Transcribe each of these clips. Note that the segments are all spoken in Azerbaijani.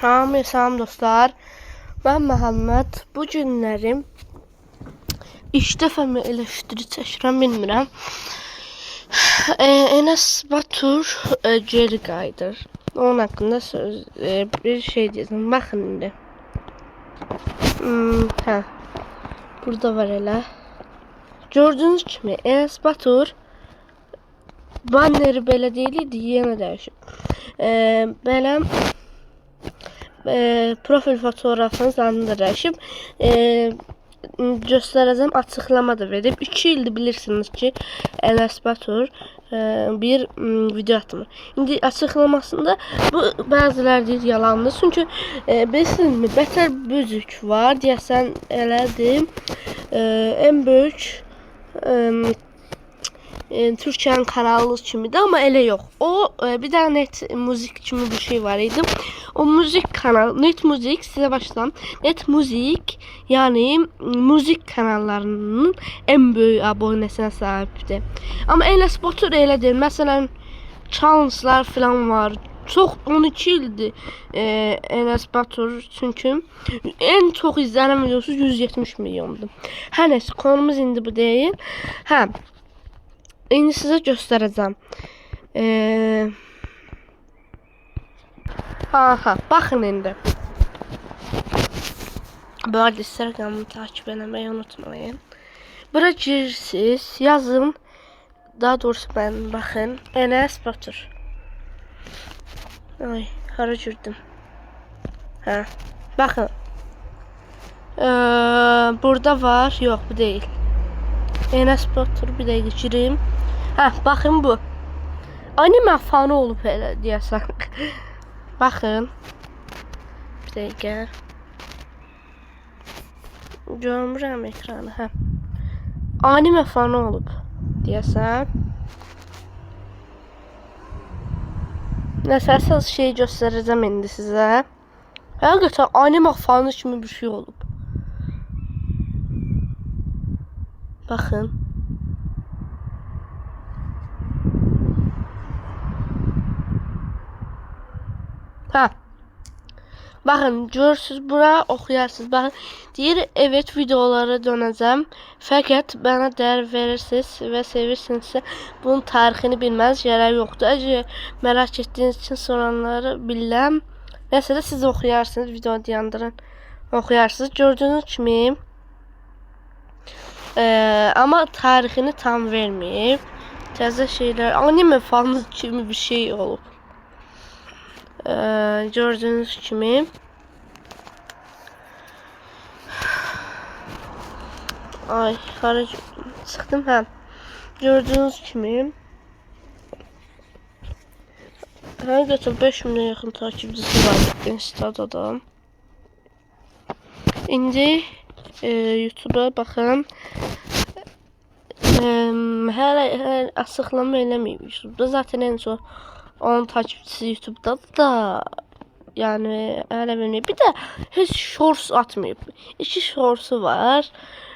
Hamı salam dostlar. Ben Məhəmməd. Bu günlərim ilk dəfə mi eleştiri çəkirəm bilmirəm. Enes Batur geri qayıdır. Onun haqqında bir şey deyəcəm. Baxın indi. Burada var elə. Gördüyünüz kimi Enes Batur banneri belə deyildi, yenə dəyişib. Belə profil fotoğrafınız anında dəyişib. Göstərəcəm, açıqlama da verib. 2 ildir bilirsiniz ki Enes Batur bir video atmır. İndi açıqlamasında bu bəziləri deyir yalandır. Çünki bilirsinizmi, Bətər Bözük var, deyəsən elədir. En böyük Türkiye'nin kanalı kimidir, ama elə yox. O bir də Net Müzik kimi bir şey var idi. O müzik kanalı, Net Müzik, size başlayalım. Net Müzik, yani müzik kanallarının en böyük abonesine sahipdir. Ama Enes Batur elə deyil. Məsələn, challenge'lar falan var. Çox 12 ildir Enes Batur, çünkü en çok izlenen videosu 170 milyondur. Hər nəsə, konumuz indi bu deyil. İndi sizə göstərəcəm. Baxın indi. Bu arada Instagram'ı takip etmeyi unutmayın. Bura girirsiniz, yazın. Daha doğrusu ben bakın. Enes Batur. Ay, hara girdim. Bakın. Burada var. Yok, bu değil. Enes Batur, bir dəqiqə gireyim. Baxın bu. Anime fanı olub elə deyəsən. Baxın. Bir dəqiqə. Görmürəm ekranı. Anime fanı olub deyəsən. Nəsə əsas şey göstərəcəm indi sizə. Həqiqətən anime fanı kimi bir şey olub. Bakın. Bakın, görürsünüz, bura oxuyarsınız. Bakın, deyir, evet, videolara dönəcəm. Fəqət bana dəyər verirsiniz və sevirsinizsə bunun tarixini bilməz, gərək yoxdur. Əgər merak etdiyiniz için soranları biləm. Nəsə də siz oxuyarsınız, video dayandırın, oxuyarsınız. Gördüyünüz kimi ama tarixini tam vermeyip təzə şeyler, anime fanı kimi bir şey olub. Gördüğünüz kimi ay, hara çıxdım. Gördüğünüz kimi həqiqətən 5 milyona yaxın takipçisi var Insta'da da. İndi YouTube'a baxın. Hələ açıqlama eləməyib YouTube'da. Zaten en son onun takipçisi YouTube'da da, yani hələ bilməyib. Bir də heç shorts atmayıb. 2 shorts'u var.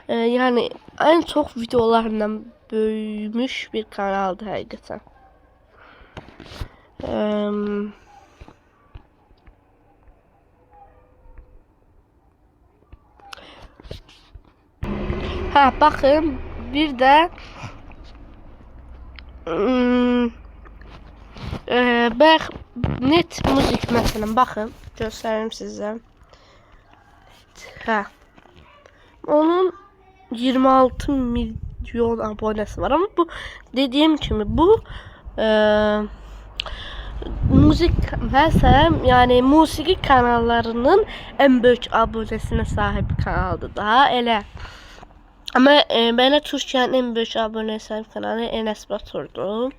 Yani en çok videolarından böyümüş bir kanaldır həqiqətən. Bakın, bir də Net Müzik məsələn, baxın, göstərim sizə. Onun 26 milyon abonesi var, ama bu dediğim kimi bu müzik məsələn, yani musiki kanallarının en büyük abonesine sahip kanaldır daha elə. Ama belə Türkiye'nin en büyük aboneye sahip kanalı Enes Batur'dur.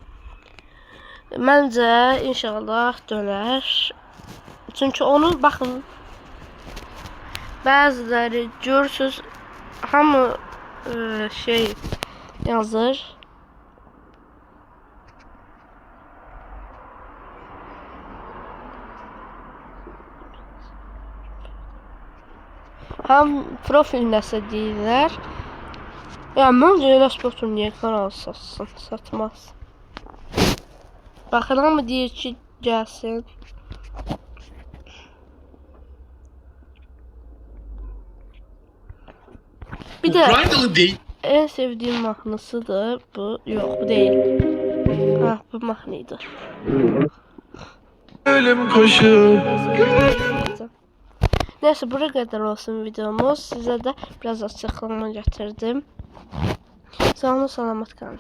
Məncə inşallah döner. Çünkü onu bakın, bazıları görürsünüz, hamı şey yazır. Ham profil nəsə deyirlər. Yani bence Enes Batur niye kanal satsın? Satmaz. Bakın, ama diyor ki gelsin. Bir de Ukraynalı değil. en sevdiğim mahnısıdır bu. Yok bu değil. Ah bu mahnıydı. Ölüm koşu. Neyse buraya kadar olsun videomuz. Size de biraz açıklama getirdim. Sağ olun, salamat kalın.